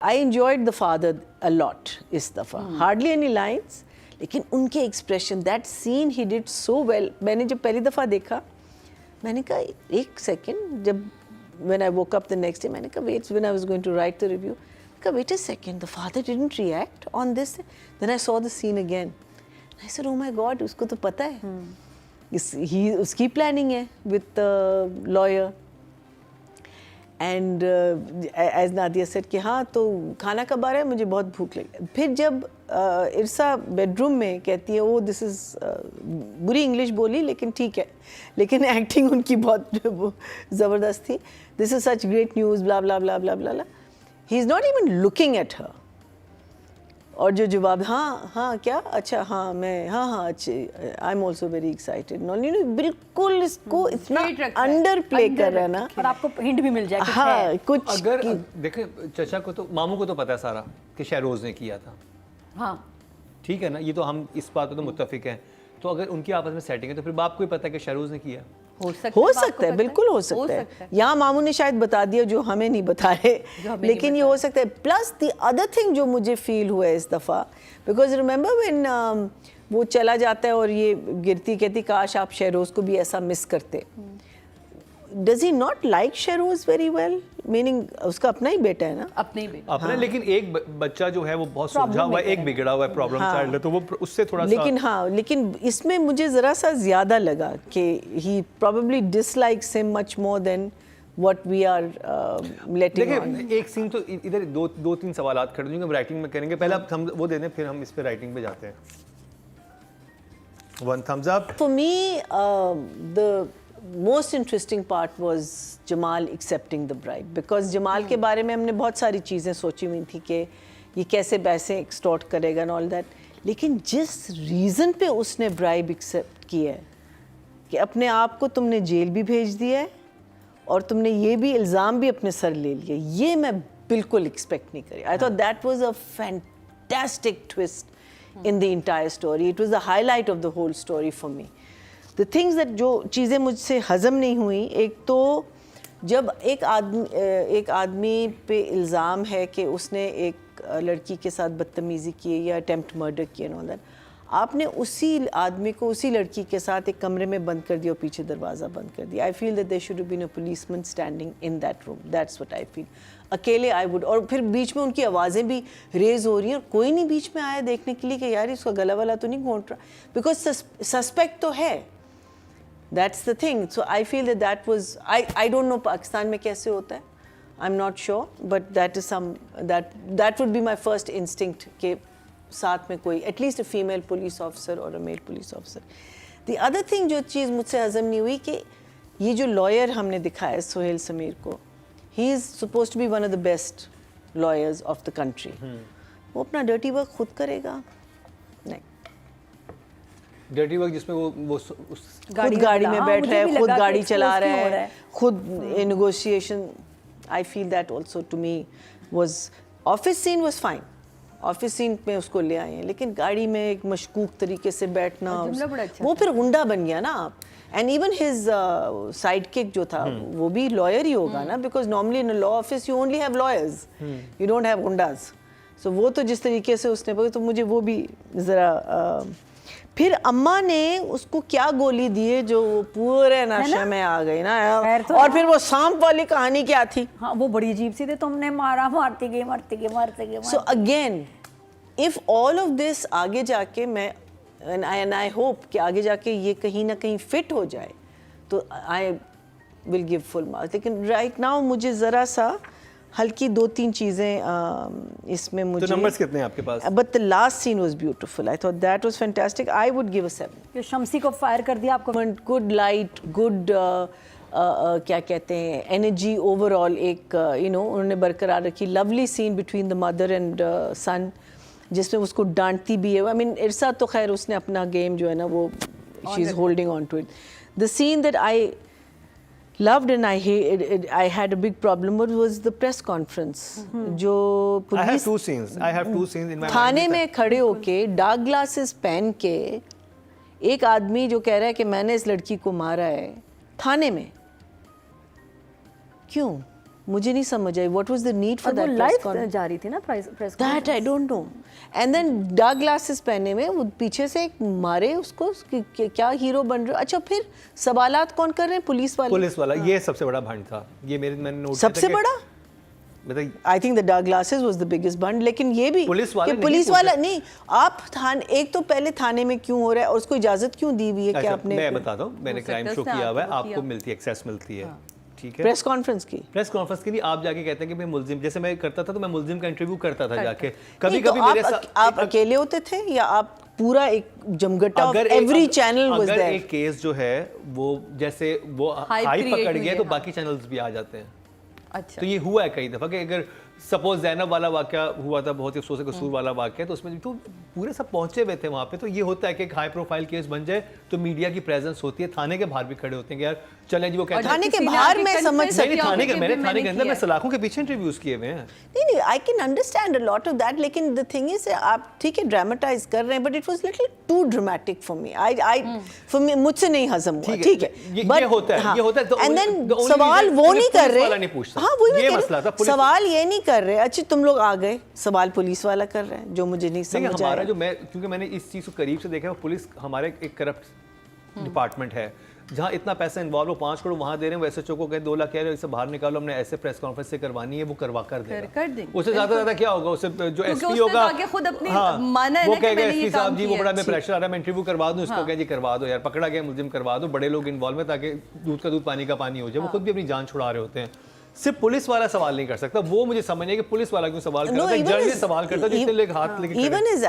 I enjoyed the father a lot इस दफ़ा, hardly any lines, लेकिन उनके expression, that scene he did so well. मैंने जब पहली दफ़ा देखा मैंने कहा एक सेकेंड, जब when I woke up the next day मैंने कहा wait, when I was going to write the review, कहा wait a second, the father didn't react on this. Then I saw the scene again. I said oh my God, उसको तो पता है, उसकी planning है with the lawyer. And as Nadia said कि हाँ तो खाना कब आ रहा है, मुझे बहुत भूख लगी। फिर जब इरसा बेडरूम में कहती है वो दिस इज़, बुरी इंग्लिश बोली लेकिन ठीक है, लेकिन एक्टिंग उनकी बहुत ज़बरदस्त थी। This is such great news, blah blah blah blah blah, he is not even looking at her. और जो जवाब हाँ हाँ क्या अच्छा हाँ मैं हाँ अच्छे, I am also very excited, बिल्कुल इसको इतना अंडर प्ले कर रहा है ना, और आपको हिंट भी मिल जाए कुछ हाँ है। कुछ। अगर देखें चचा को तो, मामू को तो पता है सारा कि शहरोज ने किया था, हाँ ठीक है ना, ये तो हम इस बात पे तो मुत्तफिक हैं। तो अगर उनकी आपस में सेटिंग है तो फिर बाप को ही पता है कि शहरोज ने किया। हो सकता है, बिल्कुल हो सकता है। यहाँ मामू ने शायद बता दिया जो हमें नहीं बताए, लेकिन ये हो सकता है। प्लस द अदर थिंग जो मुझे फील हुआ है इस दफ़ा, बिकॉज रिमेंबर व्हेन वो चला जाता है और ये गिरती कहती काश आप शहरोज़ को भी ऐसा मिस करते। Does he not like Shahroz very well, meaning उसका अपना ही बेटा है ना, अपने ही बेटा अपना, लेकिन एक बच्चा जो है वो बहुत सुलझा हुआ है, एक बिगड़ा हुआ है, प्रॉब्लम चाइल्ड है, तो वो उससे थोड़ा लेकिन हाँ, लेकिन इसमें मुझे ज़रा सा ज़्यादा लगा कि ही probably dislikes him much more than what we are letting on. देखिए एक सीन तो इधर दो तीन सवालात खड़े होंगे, हम राइटिंग में करेंगे, पहले आप वो दे दें फिर हम इस पे राइटिंग पे जाते हैं। One thumbs up. For me, the most interesting part was Jamal accepting the bribe, because Jamal के बारे में हमने बहुत सारी चीज़ें सोची हुई थी कि ये कैसे पैसे एक्सटॉर्ट करेगा and all that, लेकिन जिस रीज़न पे उसने ब्राइब एक्सेप्ट किया है कि अपने आप को तुमने जेल भी भेज दिया है और तुमने ये भी इल्ज़ाम भी अपने सर ले लिया, ये मैं बिल्कुल एक्सपेक्ट नहीं करी। आई thought that was a fantastic twist in the entire story. It was the highlight of the whole story for me. The things that जो चीज़ें मुझसे हज़म नहीं हुई, एक तो जब एक आदमी पे इल्ज़ाम है कि उसने एक लड़की के साथ बदतमीज़ी की है या अटेम्प्ट मर्डर किया and all that, आपने उसी आदमी को उसी लड़की के साथ एक कमरे में बंद कर दिया और पीछे दरवाज़ा बंद कर दिया। I feel that there should have been a policeman standing in that room, that's what I feel. अकेले आई वुड, और फिर बीच में उनकी आवाज़ें भी रेज हो रही हैं और कोई नहीं बीच में आया देखने के लिए कि यार इसका गला वाला तो नहीं घोंट रहा, बिकॉज सस्पेक्ट तो है। That's the thing. So I feel that that was, I don't know Pakistan में कैसे होता है, I am not sure, but that is some that would be my first instinct के साथ में कोई at least a female police officer और a male police officer. The other thing जो चीज़ मुझसे हज़म नहीं हुई कि ये जो लॉयर हमने दिखाया सोहेल समीर को, he is suppose to be one of the best lawyers of the country, वो अपना डर्टी वर्क खुद करेगा? नहीं, डर्टी वर्क जिसमें वो खुद गाड़ी में बैठ रहा है, खुद गाड़ी चला रहा है, खुद negotiation. I feel that also to me was, office scene was fine, office scene में उसको ले आए हैं, लेकिन गाड़ी में एक मशकूक तरीके से बैठना, वो फिर गुंडा बन गया ना आप। And even his sidekick जो था वो भी लॉयर ही होगा ना, because normally in law office you only have lawyers, you don't have goondas. So वो तो जिस तरीके से उसने बोला, तो मुझे वो भी ज़रा फिर अम्मा ने उसको क्या गोली दी है जो वो पूरे नशे में आ गई ना, और फिर वो सांप वाली कहानी क्या थी? हाँ वो बड़ी अजीब सी थी, तुमने मारा, मारती गई। So again if all of this आगे जाके मैं एंड आई होप कि आगे जाके ये कहीं ना कहीं फिट हो जाए तो I will give full marks, लेकिन राइट नाउ मुझे ज़रा सा हल्की दो तीन चीज़ें इसमें मुझे। तो नंबर्स कितने हैं आपके पास? But the last scene was beautiful, I thought that was fantastic, I would give a 7। Shamsi को फायर कर दिया आपको? गुड लाइट, गुड क्या कहते हैं, एनर्जी ओवरऑल एक यू नो उन्होंने बरकरार रखी। Lovely scene between the mother and son, जिसमें उसको डांटती भी है। आई मीन इरसा तो खैर उसने अपना गेम जो है ना वो she is holding on to it. The scene that I loved and I had a big problem was the press conference. जो I have two scenes in my थाने में खड़े होके डार्क ग्लासेस पहन के एक आदमी जो कह रहा है कि मैंने इस लड़की को मारा है, थाने में क्यों? मुझे नहीं समझ आई what was the need for और वो दैट लाइव जा रही थी ना press that I don't know. And then dark glasses पहने में वो पीछे से एक मारे उसको कि क्या हीरो बन रहे हो। अच्छा फिर सवालात कौन कर रहे हैं? पुलिस वाले। पुलिस वाला ये सबसे बड़ा भंड था, ये मैंने नोट सबसे बड़ा बताइए। I think the dark glasses was the biggest bund. लेकिन ये भी पुलिस वाले कि नहीं पुलिस पूछ वाला रहे। नहीं, आप थाने एक तो पहले थाने में क्यों हो रहा है और उसको इजाजत क्यों दी हुई है कि अच्छा, आपने मैं बताता हूँ, मैंने क्राइम शो किया हुआ है, आपको मिलती है, एक्सेस मिलती है, ठीक है। प्रेस कॉन्फ्रेंस की? प्रेस कॉन्फ्रेंस के लिए आप जाके कहते हैं कि मैं मुल्जिम, जैसे मैं करता था तो मैं मुल्जिम का इंटरव्यू करता था जाके। कभी नहीं, तो कभी मेरे साथ आप अकेले होते थे या आप पूरा एक जमघटा ऑफ एवरी चैनल वाज अगर देयर? एक केस जो है वो जैसे वो हाई पकड़ गया तो बाकी चैनल्स भी आ जाते हैं। अच्छा, तो ये हुआ है कई दफा कि अगर सपोज जैनब वाला वाकया हुआ था, बहुत ही अफसोस है कसूर वाला वाकया, तो उसमें तो पूरे सब पहुंचे हुए थे वहाँ पे। तो ये होता है कि एक हाई प्रोफाइल केस बन जाए तो मीडिया की प्रेजेंस होती है, थाने के बाहर भी खड़े होते हैं कि यार चलें जी वो कहते हैं। थाने के किसी ने बाहर आके मैं confess समझ किया सकती नहीं, हूँ। थाने के मैंने थाने के मैंने अंदर मैं किया है। सलाखों के पीछे इंटरव्यूज किए हुए हैं। नहीं I can understand a lot of that, लेकिन द थिंग इज आप ठीक है ड्रामेटाइज कर रहे हैं but it was little too dramatic for me. I for me मुझसे नहीं हजम हुआ। ठीक है ये होता है, ये होता है। एंड देन सवाल वो नहीं कर रहे। हाँ वही ये मैं मसला था। कह रही हूँ, सवाल ये नहीं कर रहे। अच्छा तुम लोग आ गए, सवाल पुलिस वाला कर रहे हैं जो मुझे नहीं देखिए समझ हमारा आया। जो मैं क्योंकि मैंने इस चीज़ को करीब से देखा है, पुलिस हमारे एक करप्ट डिपार्टमेंट है जहाँ इतना पैसा इन्वॉल्व हो, 5 करोड़ वहाँ दे रहे हैं, वो एसएचओ को कहे 2 लाख कह रहे हो इसे बाहर निकालो, हमने ऐसे प्रेस कॉन्फ्रेंस से करवानी है, वो करवा कर देगा। कर देंगे। उससे ज़्यादा क्या होगा, उससे जो एसपी उसने होगा जाके खुद अपनी हाँ, माना है वो ना कि कहेगा मैंने ये एसपी साहब काम जी वो किया बड़ा है। मैं प्रेशर आ रहा है, मैं इंटरव्यू करवा दूँ, उसको कहें जी करवा दो यार, पकड़ा गया मुलजिम करवा दो, बड़े लोग इन्वॉल्व है ताकि दूध का दूध पानी का पानी हो जाए। वो खुद भी अपनी जान छुड़ा रहे होते हैं। सिर्फ पुलिस वाला सवाल नहीं कर सकता, वो मुझे समझ नहीं कि पुलिस वाला क्यों सवाल कर रहा है। जर्नलिस्ट सवाल करता है जो इतने लोग हाथ लेके खड़े हैं। Even his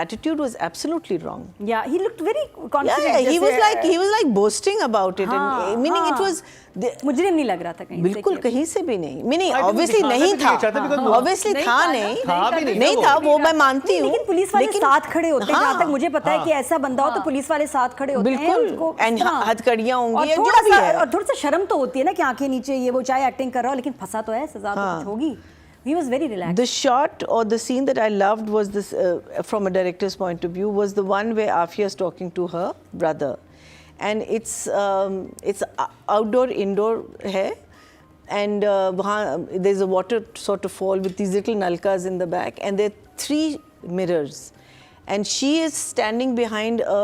attitude was absolutely wrong. Yeah, he looked very confident. Yeah, he was जैसे- like boasting about it, and meaning it was मुजरिम नहीं लग रहा था कहीं से बिल्कुल कि- कहीं से भी नहीं। मीनिंग I think ऑब्वियसली दिखाना नहीं भी नहीं चाहता था, because ऑब्वियसली नहीं था था ना, नहीं, था भी नहीं नहीं था था वो। वो मैं मानती हूँ। लेकिन पुलिस वाले लेकिन- साथ खड़े होते हैं। जहाँ हाँ, तक मुझे पता है कि ऐसा बंदा हो तो पुलिस वाले साथ खड़े होते हैं बिल्कुल, उसको and हाँ। हथकड़ियाँ होंगी, और and थोड़ा जो भी सा है। और थोड़ा सा शर्म तो होती है ना कि आंखें नीचे, ये वो चाहे एक्टिंग कर रहा हो लेकिन फंसा तो है, सजा तो कुछ होगी। He was very relaxed. The shot or the scene that I loved was this, from a director's point of view, was the one where Afia is talking to her brother, and it's outdoor indoor है, and वहाँ there's a water sort of fall with these little nalkas in the back, and there are 3 mirrors, and she is standing behind a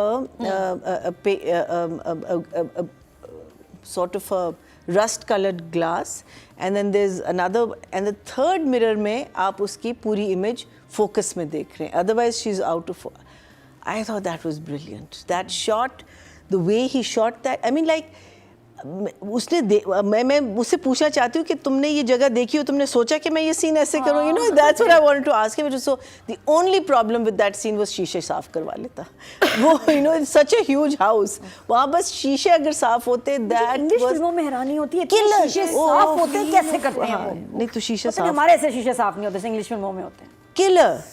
sort of a rust-colored glass, and then there's another, and the third mirror में आप उसकी पूरी image focus में देख रहे हैं. Otherwise, she's out of. I thought that was brilliant. That shot, the way he shot that. I mean, like. मैं उससे पूछना चाहती हूँ कि तुमने ये जगह देखी हो, तुमने सोचा कि मैं ये सीन ऐसे करूँ, you know, that's what I wanted to ask him. So the only problem with that scene was शीशे साफ करवा लेता वो, you know, it's such a huge house, वहाँ बस शीशे अगर साफ होते, that इंग्लिश was फिल्मों में हैरानी होती है Killer. शीशे Oh, साफ होते हैं, कैसे करते हैं हाँ, वो? नहीं तो शीशे पता नहीं, साफ हमारे ऐसे शीशे साफ नहीं होते, इंग्लिश फिल्मों में होते हैं।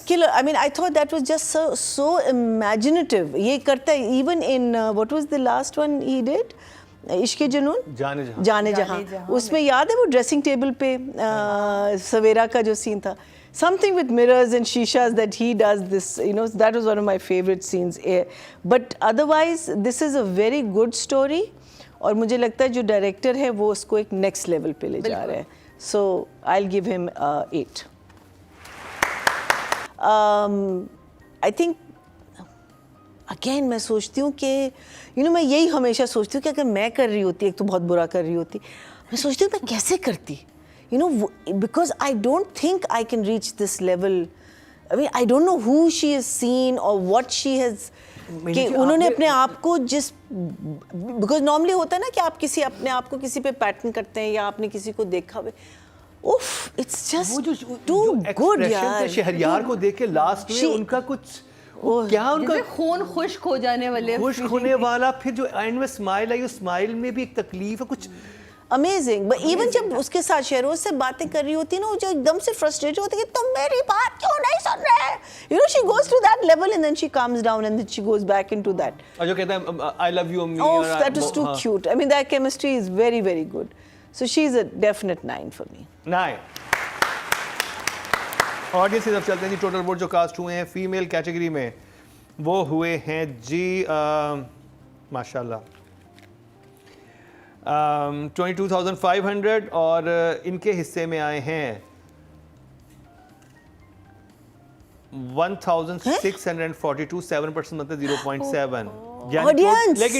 killer. I mean, I thought that was just so imaginative. ये करता है, even in what was the last one he did? इश्क़े जुनून, जाने जहाँ, उसमें याद है वो ड्रेसिंग टेबल पे सवेरा का जो सीन था, something with mirrors and shishas that he does this, you know, that was one of my favorite scenes. But otherwise, this is a very good story, और मुझे लगता है जो डायरेक्टर है वो उसको एक नेक्स्ट लेवल पे ले जा रहा है. So I'll give him 8. I think again मैं सोचती हूँ कि यू नो मैं यही हमेशा सोचती हूँ कि अगर मैं कर रही होती, एक तो बहुत बुरा कर रही होती, मैं सोचती हूँ मैं कैसे करती, you know, because I don't think I can reach this level. I mean I don't know who she is seen और व्हाट शी हैज, कि उन्होंने अपने आप को जिस, बिकॉज नॉर्मली होता है ना कि आप किसी अपने आप को किसी पे पैटर्न करते हैं या आपने किसी को देखा हुआ, उफ इट्स जस्ट टू गुड यार. शहरयार को देख के लास्ट में उनका कुछ क्या उनका खून खुश्क हो जाने वाले, खुश्क होने वाला, फिर जो एंड में स्माइल आई, उस स्माइल में भी एक तकलीफ है कुछ अमेजिंग. बट इवन जब उसके साथ शहरोज से बातें कर रही होती ना, जो एकदम से फ्रस्ट्रेटेड होती है कि तुम मेरी बात क्यों नहीं सुन रहे, you know, she goes to that level and then she comes down and then she goes back into that. और जो कहता है आई लव यू अम्मी, oh that was too cute. I mean that chemistry is very very good. So she is a definite 9 for me. 9. Audience की तरफ चलते हैं जी. टोटल वोट जो कास्ट हुए हैं फीमेल कैटेगरी में वो हुए हैं जी माशाल्लाह 22,500 और इनके हिस्से में आए हैं 1,642, 7% मतलब 0.7 यानी Audience! लेकिन